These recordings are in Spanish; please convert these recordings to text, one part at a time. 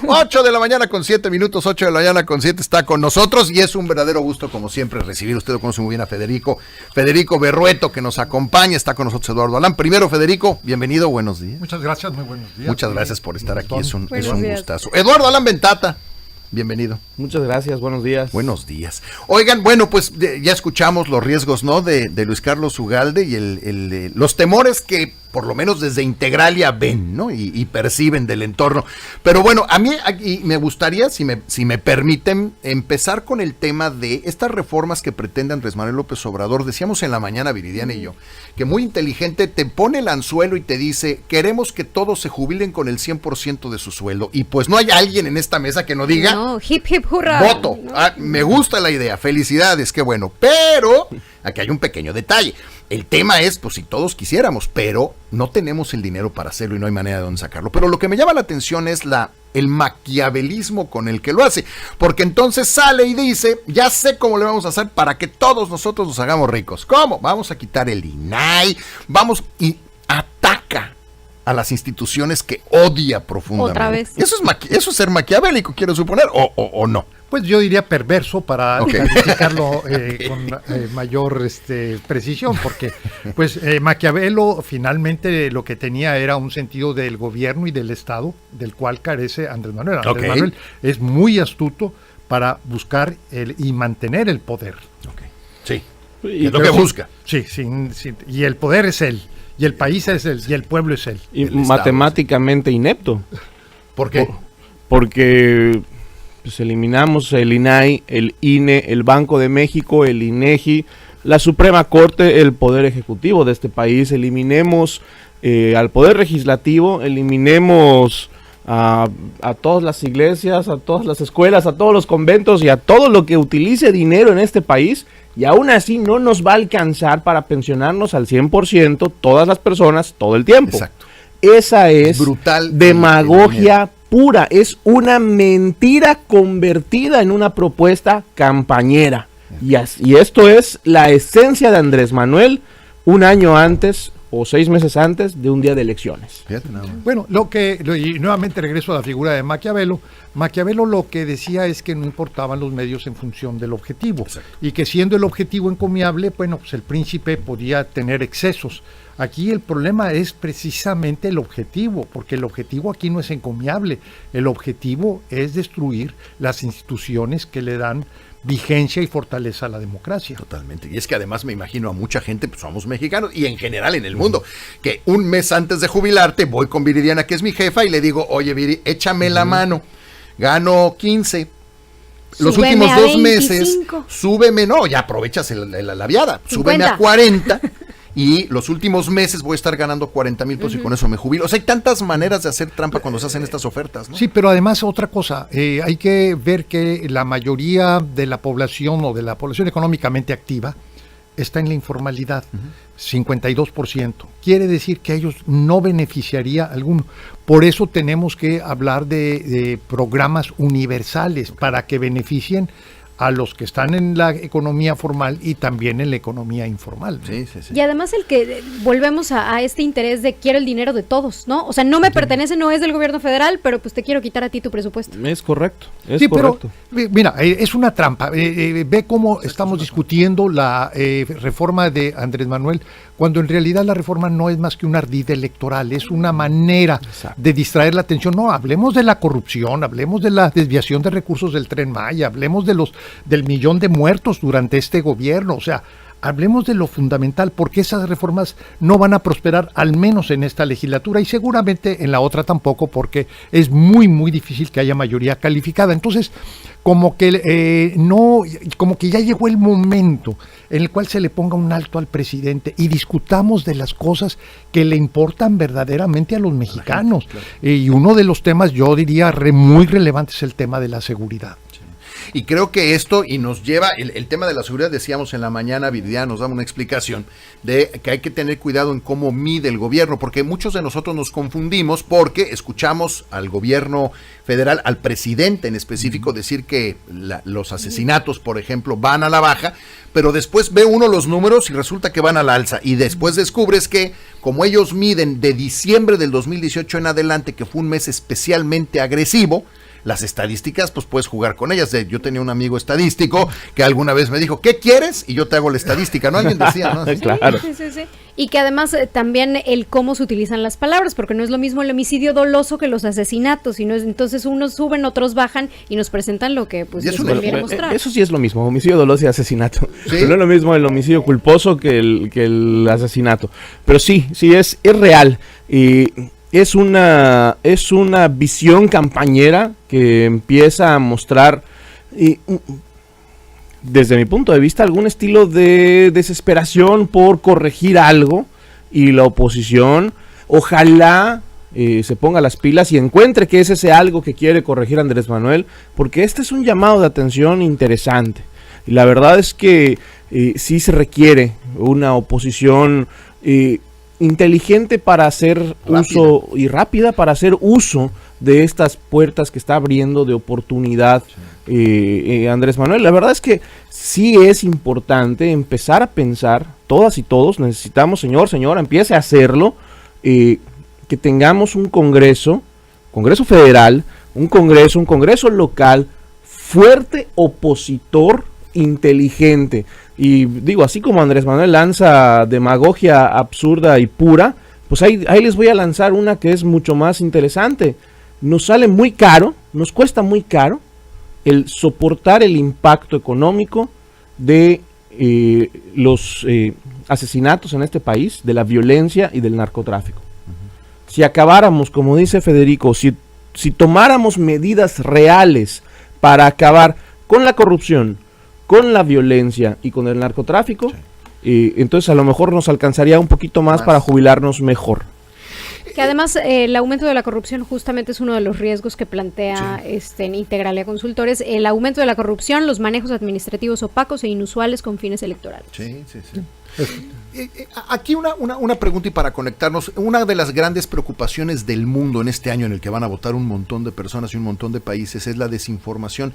8 de la mañana con 7 minutos, 8 de la mañana con 7 está con nosotros y es un verdadero gusto como siempre recibir. Usted lo conoce muy bien a Federico Berrueto que nos acompaña, está con nosotros Eduardo Alán. Primero, Federico, bienvenido, buenos días. Muchas gracias, muy buenos días. Muchas gracias por estar aquí, es un gustazo. Eduardo Alán Ventata. Bienvenido. Muchas gracias, buenos días. Buenos días. Oigan, bueno, pues ya escuchamos los riesgos, ¿no? De Luis Carlos Ugalde y los temores que por lo menos desde Integralia ven, ¿no? Y perciben del entorno. Pero bueno, a mí aquí me gustaría, si me permiten, empezar con el tema de estas reformas que pretende Andrés Manuel López Obrador. Decíamos en la mañana, Viridiana y yo, que muy inteligente te pone el anzuelo y te dice, queremos que todos se jubilen con el 100% de su sueldo. Y pues no hay alguien en esta mesa que no diga, no, hip hip hurra. Voto. No. Me gusta la idea, felicidades, qué bueno. Pero aquí hay un pequeño detalle. El tema es, pues si todos quisiéramos, pero no tenemos el dinero para hacerlo y no hay manera de dónde sacarlo. Pero lo que me llama la atención es el maquiavelismo con el que lo hace. Porque entonces sale y dice, ya sé cómo le vamos a hacer para que todos nosotros nos hagamos ricos. ¿Cómo? Vamos a quitar el INAI, vamos y ataca a las instituciones que odia profundamente. Otra vez. Eso es ser maquiavélico, quiero suponer, o no. Pues yo diría perverso para calificarlo con mayor precisión, porque pues Maquiavelo finalmente lo que tenía era un sentido del gobierno y del Estado, del cual carece Andrés Manuel. Andrés Manuel es muy astuto para buscar y mantener el poder. Sí, y es lo que busca. Sí, y el poder es él, y el país es él, y el pueblo es él. Y matemáticamente inepto. ¿Por qué? Porque pues eliminamos el INAI, el INE, el Banco de México, el INEGI, la Suprema Corte, el Poder Ejecutivo de este país, eliminemos al Poder Legislativo, eliminemos a todas las iglesias, a todas las escuelas, a todos los conventos y a todo lo que utilice dinero en este país, y aún así no nos va a alcanzar para pensionarnos al 100% todas las personas todo el tiempo. Exacto. Esa es brutal demagogia pura, es una mentira convertida en una propuesta campañera. Y esto es la esencia de Andrés Manuel un año antes o 6 meses antes de un día de elecciones. Bueno, y nuevamente regreso a la figura de Maquiavelo. Maquiavelo lo que decía es que no importaban los medios en función del objetivo. Exacto. Y que siendo el objetivo encomiable, bueno, pues el príncipe podía tener excesos. Aquí el problema es precisamente el objetivo, porque el objetivo aquí no es encomiable, el objetivo es destruir las instituciones que le dan vigencia y fortaleza a la democracia. Totalmente, y es que además me imagino a mucha gente, pues somos mexicanos, y en general en el mundo, que un mes antes de jubilarte, voy con Viridiana, que es mi jefa, y le digo, oye Viri, échame la mano, gano 15, los Súbeme últimos a 2 meses, 25. súbeme, no, ya aprovechas la viada, 50. súbeme a 40, y los últimos meses voy a estar ganando 40,000 pesos y con eso me jubilo. O sea, hay tantas maneras de hacer trampa cuando se hacen estas ofertas, ¿no? Sí, pero además otra cosa, hay que ver que la mayoría de la población o de la población económicamente activa está en la informalidad, 52%. Quiere decir que a ellos no beneficiaría alguno. Por eso tenemos que hablar de programas universales para que beneficien a los que están en la economía formal y también en la economía informal. Sí. Y además el que volvemos a este interés de quiero el dinero de todos, ¿no? O sea, no me pertenece, no es del gobierno federal, pero pues te quiero quitar a ti tu presupuesto. Es correcto, correcto. Pero mira, es una trampa. Ve cómo estamos discutiendo la reforma de Andrés Manuel, cuando en realidad la reforma no es más que un ardid electoral, es una manera de distraer la atención. No, hablemos de la corrupción, hablemos de la desviación de recursos del Tren Maya, hablemos del 1,000,000 de muertos durante este gobierno, o sea, hablemos de lo fundamental, porque esas reformas no van a prosperar, al menos en esta legislatura, y seguramente en la otra tampoco, porque es muy, muy difícil que haya mayoría calificada. Entonces, como que ya llegó el momento en el cual se le ponga un alto al presidente y discutamos de las cosas que le importan verdaderamente a los mexicanos. Claro. Y uno de los temas, yo diría, muy relevante es el tema de la seguridad. Y creo que esto, y nos lleva, el tema de la seguridad, decíamos en la mañana, Viridiana nos daba una explicación de que hay que tener cuidado en cómo mide el gobierno, porque muchos de nosotros nos confundimos porque escuchamos al gobierno federal, al presidente en específico, decir que los asesinatos, por ejemplo, van a la baja, pero después ve uno los números y resulta que van a la alza, y después descubres que, como ellos miden de diciembre del 2018 en adelante, que fue un mes especialmente agresivo, las estadísticas, pues puedes jugar con ellas. Yo tenía un amigo estadístico que alguna vez me dijo, ¿qué quieres? Y yo te hago la estadística, ¿no? Alguien decía, ¿no? Claro. Sí. Y que además también el cómo se utilizan las palabras, porque no es lo mismo el homicidio dolo que los asesinatos, sino entonces unos suben, otros bajan y nos presentan lo que pues les conviene mostrar. Eso sí es lo mismo, homicidio doloso y asesinato. ¿Sí? Pero no es lo mismo el homicidio culposo que el asesinato. Pero sí es real. Y es una visión campañera que empieza a mostrar, desde mi punto de vista, algún estilo de desesperación por corregir algo, y la oposición ojalá se ponga las pilas y encuentre que es ese algo que quiere corregir Andrés Manuel, porque este es un llamado de atención interesante. Y la verdad es que sí se requiere una oposición inteligente para hacer uso, y rápida para hacer uso de estas puertas que está abriendo de oportunidad Andrés Manuel. La verdad es que sí es importante empezar a pensar, todas y todos necesitamos, señora, empiece a hacerlo, que tengamos un Congreso federal, un Congreso local fuerte, opositor, inteligente. Y digo, así como Andrés Manuel lanza demagogia absurda y pura, pues ahí les voy a lanzar una que es mucho más interesante. Nos sale muy caro, nos cuesta muy caro el soportar el impacto económico de los asesinatos en este país, de la violencia y del narcotráfico. Si acabáramos, como dice Federico, si tomáramos medidas reales para acabar con la corrupción, con la violencia y con el narcotráfico, entonces a lo mejor nos alcanzaría un poquito más para jubilarnos mejor. Que además el aumento de la corrupción justamente es uno de los riesgos que plantea Integralia Consultores, el aumento de la corrupción, los manejos administrativos opacos e inusuales con fines electorales. Sí. Aquí una pregunta, y para conectarnos, una de las grandes preocupaciones del mundo en este año en el que van a votar un montón de personas y un montón de países es la desinformación.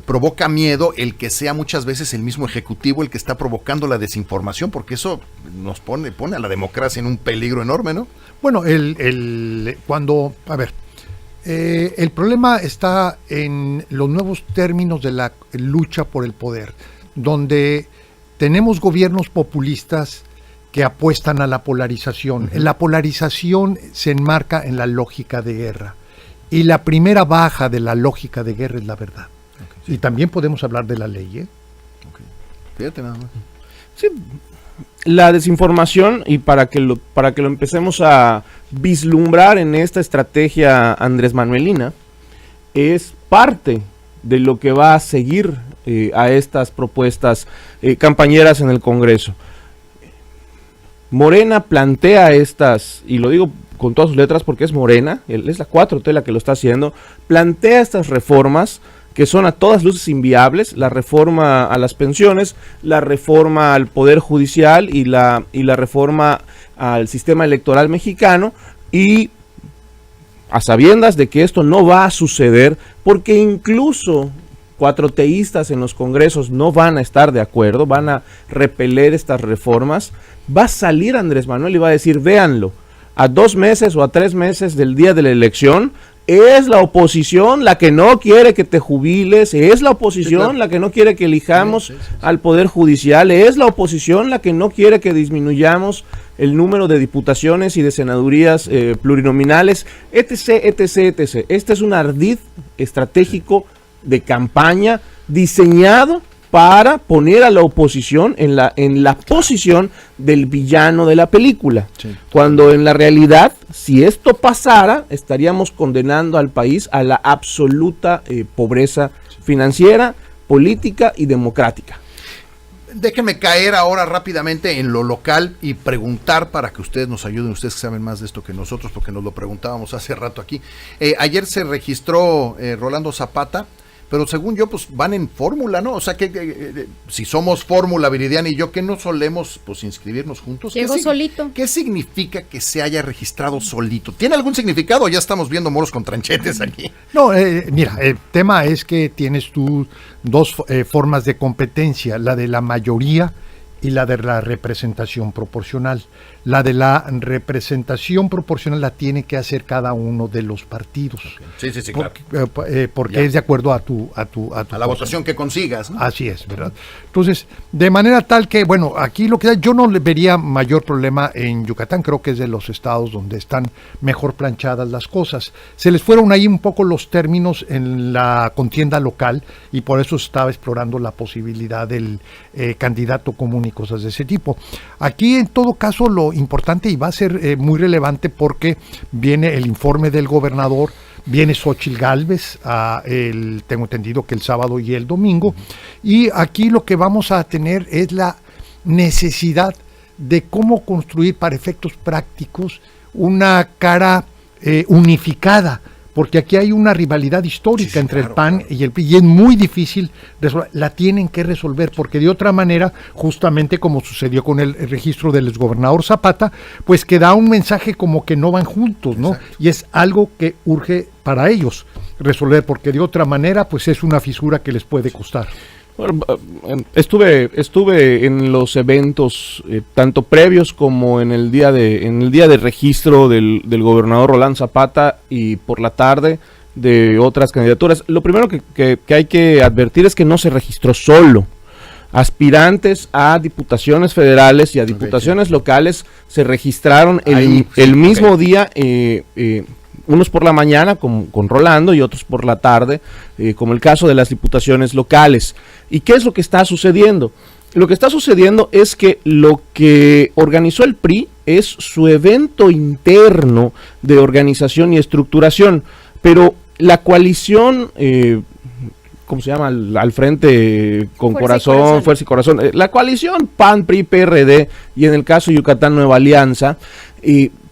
Provoca miedo el que sea muchas veces el mismo ejecutivo el que está provocando la desinformación, porque eso nos pone a la democracia en un peligro enorme, ¿no? Bueno, el problema está en los nuevos términos de la lucha por el poder, donde tenemos gobiernos populistas que apuestan a la polarización. Uh-huh. La polarización se enmarca en la lógica de guerra. Y la primera baja de la lógica de guerra es la verdad. Okay, sí. Y también podemos hablar de la ley, Okay. Fíjate nada más. Sí, la desinformación, y para que lo empecemos a vislumbrar en esta estrategia Andrés Manuelina, es parte de lo que va a seguir a estas propuestas campañeras en el Congreso. Morena plantea estas, y lo digo con todas sus letras porque es Morena, es la 4T la que lo está haciendo, plantea estas reformas que son a todas luces inviables: la reforma a las pensiones, la reforma al Poder Judicial y la reforma al sistema electoral mexicano, y a sabiendas de que esto no va a suceder, porque incluso cuatroteístas en los congresos no van a estar de acuerdo, van a repeler estas reformas, va a salir Andrés Manuel y va a decir: véanlo, a 2 meses o a 3 meses del día de la elección, es la oposición la que no quiere que te jubiles, es la oposición la que no quiere que elijamos al Poder Judicial, es la oposición la que no quiere que disminuyamos el número de diputaciones y de senadurías plurinominales, etc. Este es un ardid estratégico de campaña diseñado para poner a la oposición en la posición del villano de la película. Sí. Cuando en la realidad, si esto pasara, estaríamos condenando al país a la absoluta pobreza financiera, política y democrática. Déjenme caer ahora rápidamente en lo local y preguntar, para que ustedes nos ayuden, ustedes que saben más de esto que nosotros, porque nos lo preguntábamos hace rato aquí. Ayer se registró Rolando Zapata, pero según yo, pues van en fórmula, ¿no? O sea, que si somos fórmula, Viridiana y yo, que no solemos pues inscribirnos juntos. Llegó solito. ¿Qué significa que se haya registrado solito? ¿Tiene algún significado o ya estamos viendo moros con tranchetes aquí? No, mira, el tema es que tienes tú 2 formas de competencia, la de la mayoría y la de la representación proporcional. La de la representación proporcional la tiene que hacer cada uno de los partidos. Sí, claro. Porque es de acuerdo a la votación que consigas, ¿no? Así es, ¿verdad? Entonces, de manera tal que, bueno, aquí yo no le vería mayor problema en Yucatán, creo que es de los estados donde están mejor planchadas las cosas. Se les fueron ahí un poco los términos en la contienda local y por eso estaba explorando la posibilidad del candidato común y cosas de ese tipo. Aquí, en todo caso, lo importante y va a ser muy relevante porque viene el informe del gobernador, viene Xóchitl Gálvez, tengo entendido que el sábado y el domingo, y aquí lo que vamos a tener es la necesidad de cómo construir para efectos prácticos una cara unificada, porque aquí hay una rivalidad histórica entre el PAN y el PRI, y es muy difícil resolver, la tienen que resolver, porque de otra manera, justamente como sucedió con el registro del exgobernador Zapata, pues que da un mensaje como que no van juntos, ¿no? Exacto. Y es algo que urge para ellos resolver, porque de otra manera, pues es una fisura que les puede costar. Bueno, estuve en los eventos tanto previos como en el día de registro del gobernador Roland Zapata y por la tarde de otras candidaturas. Lo primero que hay que advertir es que no se registró solo. Aspirantes a diputaciones federales y a diputaciones locales se registraron el mismo día, unos por la mañana con Rolando y otros por la tarde, como el caso de las diputaciones locales. ¿Y qué es lo que está sucediendo? Lo que está sucediendo es que lo que organizó el PRI es su evento interno de organización y estructuración, pero la coalición, ¿cómo se llama? Al frente con Fuerza y Corazón, la coalición PAN, PRI, PRD y en el caso de Yucatán Nueva Alianza,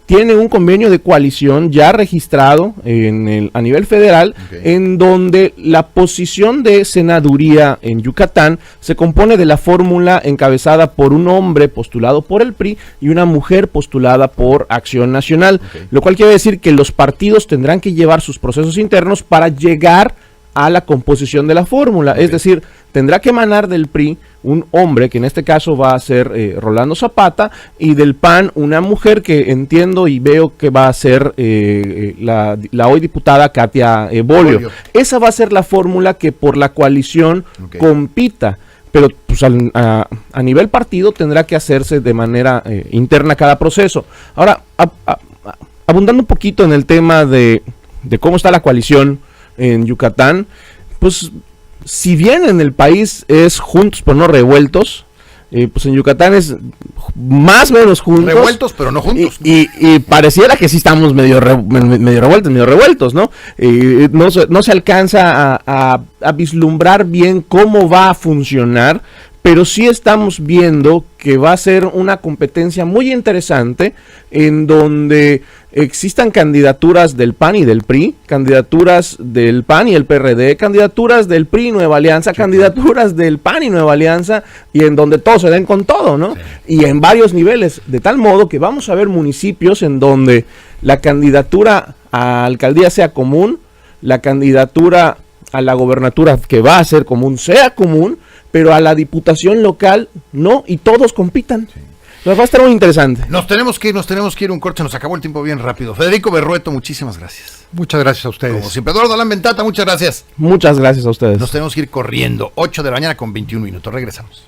tiene un convenio de coalición ya registrado a nivel federal, en donde la posición de senaduría en Yucatán se compone de la fórmula encabezada por un hombre postulado por el PRI y una mujer postulada por Acción Nacional, lo cual quiere decir que los partidos tendrán que llevar sus procesos internos para llegar a la composición de la fórmula, es decir, tendrá que emanar del PRI un hombre, que en este caso va a ser Rolando Zapata, y del PAN una mujer que entiendo y veo que va a ser la hoy diputada Katia Bolio. Esa va a ser la fórmula que por la coalición compita, pero pues, a nivel partido tendrá que hacerse de manera interna cada proceso. Ahora, abundando un poquito en el tema de cómo está la coalición en Yucatán, pues si bien en el país es juntos pero no revueltos, pues en Yucatán es más o menos juntos. Revueltos pero no juntos. Y pareciera que sí estamos medio revueltos, ¿no? No se alcanza a vislumbrar bien cómo va a funcionar, pero sí estamos viendo que va a ser una competencia muy interesante en donde existan candidaturas del PAN y del PRI, candidaturas del PAN y el PRD, candidaturas del PRI y Nueva Alianza, candidaturas del PAN y Nueva Alianza, y en donde todos se den con todo, ¿no? Y en varios niveles, de tal modo que vamos a ver municipios en donde la candidatura a alcaldía sea común, la candidatura a la gobernatura que va a ser común sea común, pero a la diputación local no, y todos compitan. Nos va a estar muy interesante. Nos tenemos que ir un corte, nos acabó el tiempo bien rápido. Federico Berrueto, muchísimas gracias. Muchas gracias a ustedes. Como siempre, Eduardo Alán Ventata, muchas gracias. Muchas gracias a ustedes. Nos tenemos que ir corriendo, 8 de la mañana con 21 minutos, regresamos.